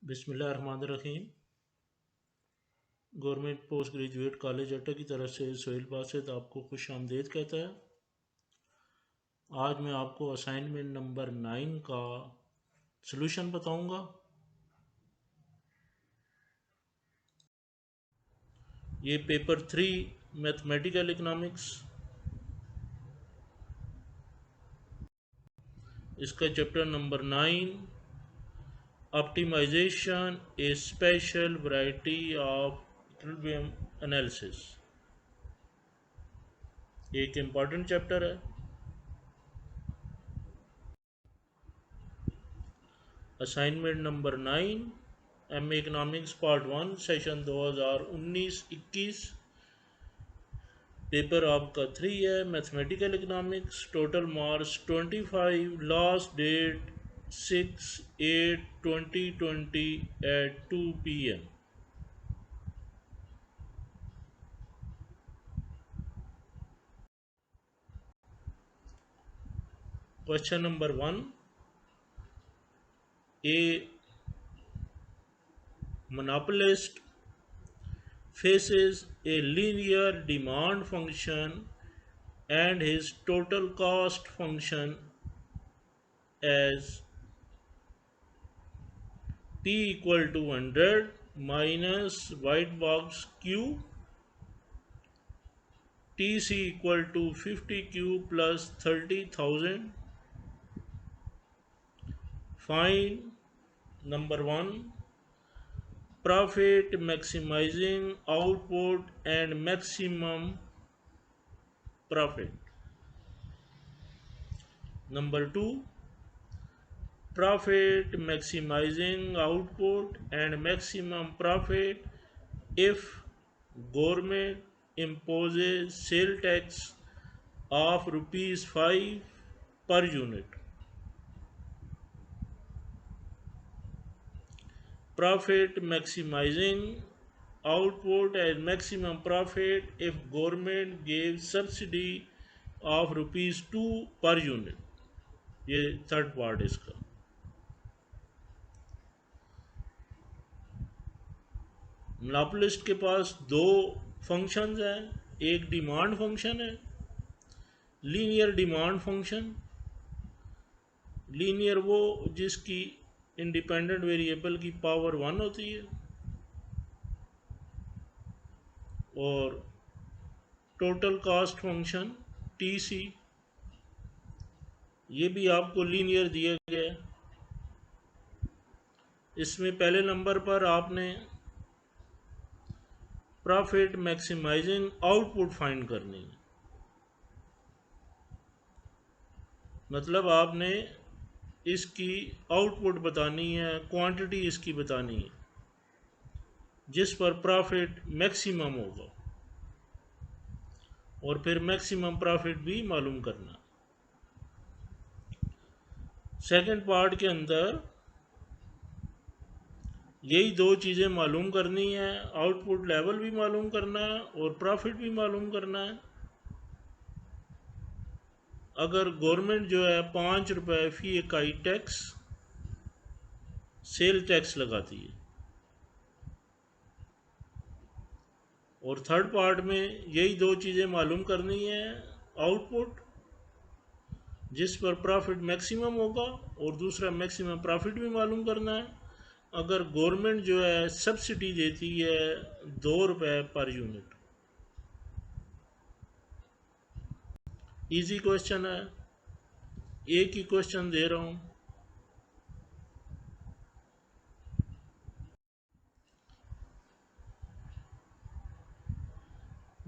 बिस्मिल्लाहिर्रहमानिर्रहीम। Government post graduate college अट्टा की तरफ से सोहेल बासित आपको खुश आमदीद कहता है। आज मैं आपको असाइनमेंट नंबर 9 का सलूशन बताऊंगा। ये पेपर 3 मैथमेटिकल इकनॉमिक्स, इसका chapter number 9 optimization a special variety of equilibrium analysis, एक इम्पॉर्टेंट चैप्टर है। Assignment number 9 M economics part 1 session 2019-21, paper आपका 3 है mathematical economics. Total marks 25, last date 6/8/2020 at 2 PM। Question number 1, a monopolist faces a linear demand function and his total cost function as P equal to 100 minus white box Q, TC equal to 50Q plus 30,000. Find number 1, profit maximizing output and maximum profit. Number 2, profit maximizing output and maximum profit if government imposes sale tax of rupees 5 per unit. Profit maximizing output and maximum profit if government gives subsidy of rupees 2 per unit. ये third part इसका। Monopolist के पास दो functions हैं, एक demand function है, linear demand function. Linear वो जिसकी independent variable की पावर 1 होती है, और टोटल कास्ट फंक्शन TC, ये भी आपको लीनियर दिया गया है। इसमें पहले नंबर पर आपने प्रॉफिट मैक्सिमाइजिंग आउटपुट फाइंड करनी है, मतलब आपने इसकी आउटपुट बतानी है, क्वांटिटी इसकी बतानी है जिस पर प्रॉफिट मैक्सिमम होगा, और फिर मैक्सिमम प्रॉफिट भी मालूम करना। सेकंड पार्ट के अंदर यही दो चीज़ें मालूम करनी है, आउटपुट लेवल भी मालूम करना है और प्रॉफिट भी मालूम करना है। अगर गवर्नमेंट जो है 5 रुपये फी इकाई टैक्स, सेल टैक्स लगाती है, और थर्ड पार्ट में यही दो चीज़ें मालूम करनी है, आउटपुट जिस पर प्रॉफिट मैक्सिमम होगा और दूसरा मैक्सिमम प्रॉफिट भी मालूम करना है। अगर गवर्नमेंट जो है सब्सिडी देती है 2 रुपये पर यूनिट। इजी क्वेश्चन है, एक ही क्वेश्चन दे रहा हूँ।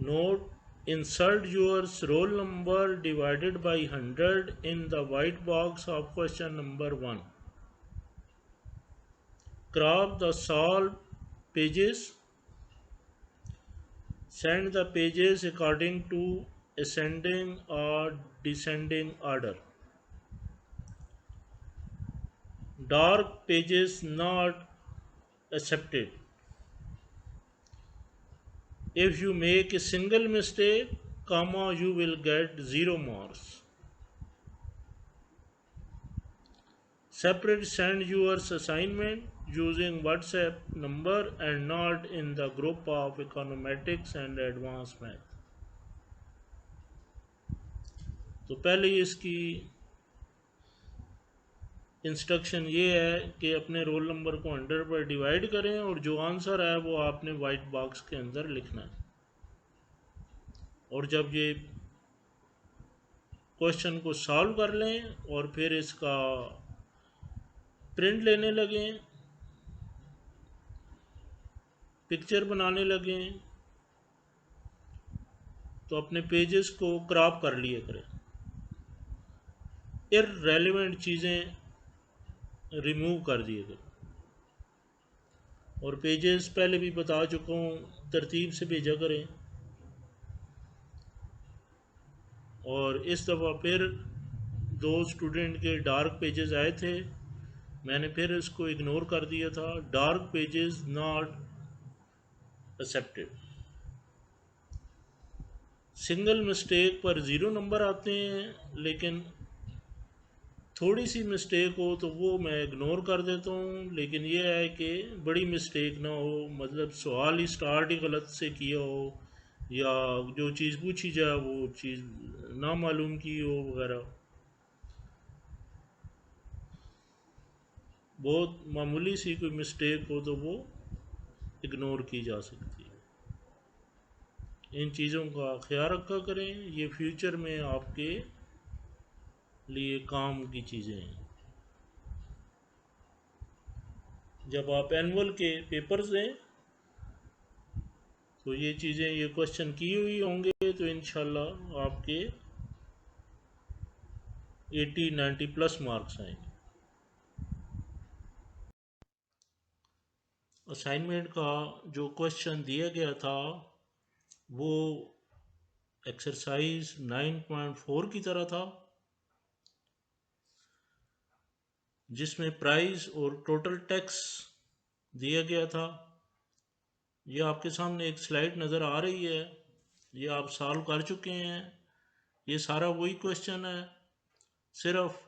Note, insert your roll number divided by 100 in the white box of question number 1. Crop the solved pages. Send the pages according to ascending or descending order. Dark pages not accepted. If you make a single mistake, comma, you will get 0 marks. Separate send your assignment using WhatsApp number and not in the group of econometrics and advanced math। तो पहले इसकी instruction ये है कि अपने roll number को 100 पर divide करें और जो आंसर है वो आपने वाइट बॉक्स के अंदर लिखना है। और जब ये क्वेश्चन को सॉल्व कर लें और फिर इसका प्रिंट लेने लगें, पिक्चर बनाने लगें, तो अपने पेजेस को क्रॉप कर लिए करें, इररेलेवेंट चीज़ें रिमूव कर दिए करें। और पेजेस पहले भी बता चुका हूँ, तरतीब से भेजा करें। और इस दफ़ा फिर 2 स्टूडेंट के डार्क पेजेस आए थे, मैंने फिर इसको इग्नोर कर दिया था। Dark pages not accepted. Single mistake पर 0 नंबर आते हैं, लेकिन थोड़ी सी मिस्टेक हो तो वो मैं इग्नोर कर देता हूँ। लेकिन ये है कि बड़ी मिस्टेक ना हो, मतलब सवाल ही स्टार्ट ही गलत से किया हो या जो चीज़ पूछी जाए वो चीज़ ना मालूम की हो वगैरह, बहुत मामूली सी कोई मिस्टेक हो तो वो इग्नोर की जा सकती है। इन चीज़ों का ख्याल रखा करें, ये फ्यूचर में आपके लिए काम की चीज़ें हैं। जब आप एनुअल के पेपर्स दें तो ये चीज़ें, ये क्वेश्चन की हुई होंगे तो इंशाल्लाह आपके 80-90 प्लस मार्क्स आएंगे। असाइनमेंट का जो क्वेश्चन दिया गया था वो एक्सरसाइज 9.4 की तरह था, जिसमें प्राइस और टोटल टैक्स दिया गया था। ये आपके सामने एक स्लाइड नज़र आ रही है, ये आप सॉल्व कर चुके हैं। ये सारा वही क्वेश्चन है, सिर्फ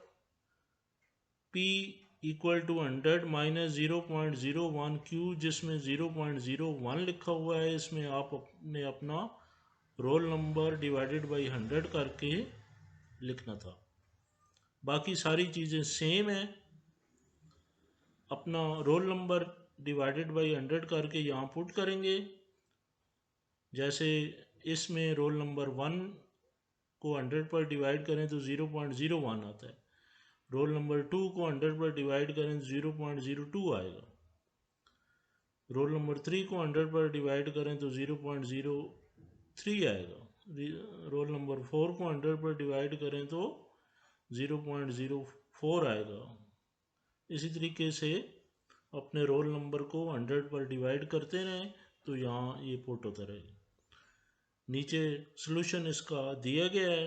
P equal to 100 minus 0.01 Q, जिसमें 0.01 लिखा हुआ है, इसमें आपने अपना रोल नंबर डिवाइडेड बाई 100 करके लिखना था। बाकी सारी चीज़ें सेम है। अपना रोल नंबर डिवाइडेड बाई 100 करके यहाँ पुट करेंगे। जैसे इसमें रोल नंबर 1 को 100 पर डिवाइड करें तो 0.01 आता है, रोल नंबर 2 को 100 पर डिवाइड करें तो 0.02 आएगा, रोल नंबर 3 को 100 पर डिवाइड करें तो 0.03 आएगा, रोल नंबर 4 को 100 पर डिवाइड करें तो 0.04 आएगा। इसी तरीके से अपने रोल नंबर को 100 पर डिवाइड करते रहें तो यहाँ ये पुट होता रहेगा। नीचे सॉल्यूशन इसका दिया गया है,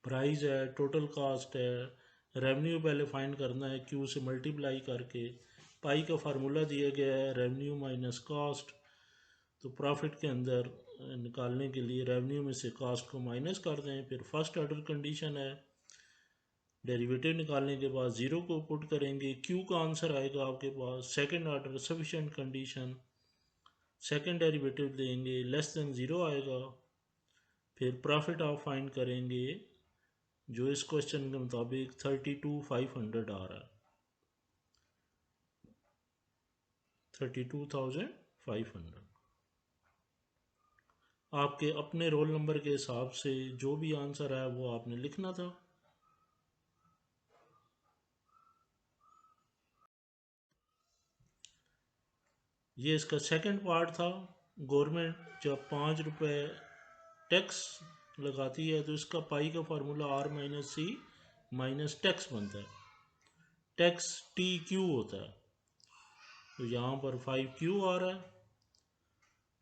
प्राइस है, टोटल कास्ट है, रेवेन्यू पहले फाइंड करना है क्यू से मल्टीप्लाई करके, पाई का फार्मूला दिया गया है रेवेन्यू माइनस कास्ट। तो प्रॉफिट के अंदर निकालने के लिए रेवेन्यू में से कास्ट को माइनस कर दें। फिर फर्स्ट ऑर्डर कंडीशन है, डेरिवेटिव निकालने के बाद 0 को पुट करेंगे, क्यू का आंसर आएगा आपके पास। Second order sufficient condition, second derivative देंगे, लेस देन 0 आएगा। फिर प्रॉफिट आप फाइंड करेंगे जो इस क्वेश्चन के मुताबिक 32,500 आ रहा है, 32,500। आपके अपने रोल नंबर के हिसाब से जो भी आंसर है वो आपने लिखना था। ये इसका सेकंड पार्ट था। गवर्नमेंट जब 5 रुपये टैक्स लगाती है तो इसका पाई का फार्मूला R माइनस सी माइनस टैक्स बनता है, टैक्स TQ होता है। तो यहाँ पर 5Q आ रहा है।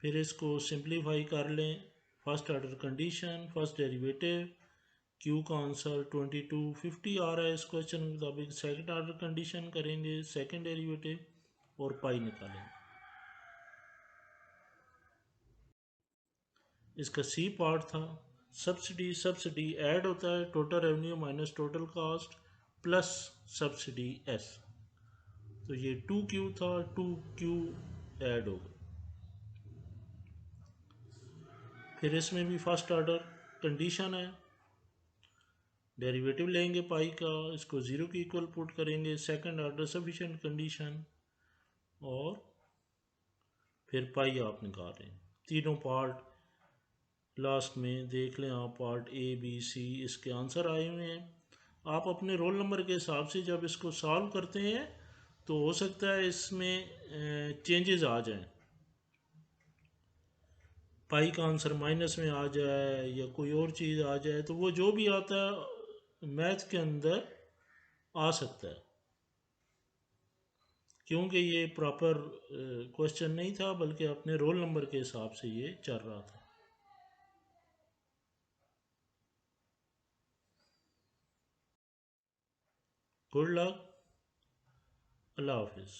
फिर इसको सिंप्लीफाई कर लें, first order condition, first derivative, Q का आंसर 2250 आ रहा है इस क्वेश्चन के मुताबिक। सेकंड ऑर्डर कंडीशन करेंगे, सेकंड डेरिवेटिव और पाई निकालेंगे। इसका सी पार्ट था सब्सिडी, सब्सिडी ऐड होता है total revenue minus total cast plus subsidy S. तो ये 2Q था, 2Q ऐड हो गया। फिर इसमें भी फर्स्ट ऑर्डर कंडीशन है, डेरिवेटिव लेंगे पाई का, इसको ज़ीरो की इक्वल पुट करेंगे, सेकंड ऑर्डर सफिशिएंट कंडीशन, और फिर पाई आप निकाल रहे हैं। तीनों पार्ट लास्ट में देख लें आप, पार्ट ए बी सी इसके आंसर आए हुए हैं। आप अपने रोल नंबर के हिसाब से जब इसको सॉल्व करते हैं तो हो सकता है इसमें चेंजेस आ जाएं, पाई का आंसर माइनस में आ जाए या कोई और चीज़ आ जाए, तो वो जो भी आता है मैथ के अंदर आ सकता है, क्योंकि ये प्रॉपर क्वेश्चन नहीं था बल्कि अपने रोल नंबर के हिसाब से ये चल रहा था। गुड लक, अल्लाह हाफिज़।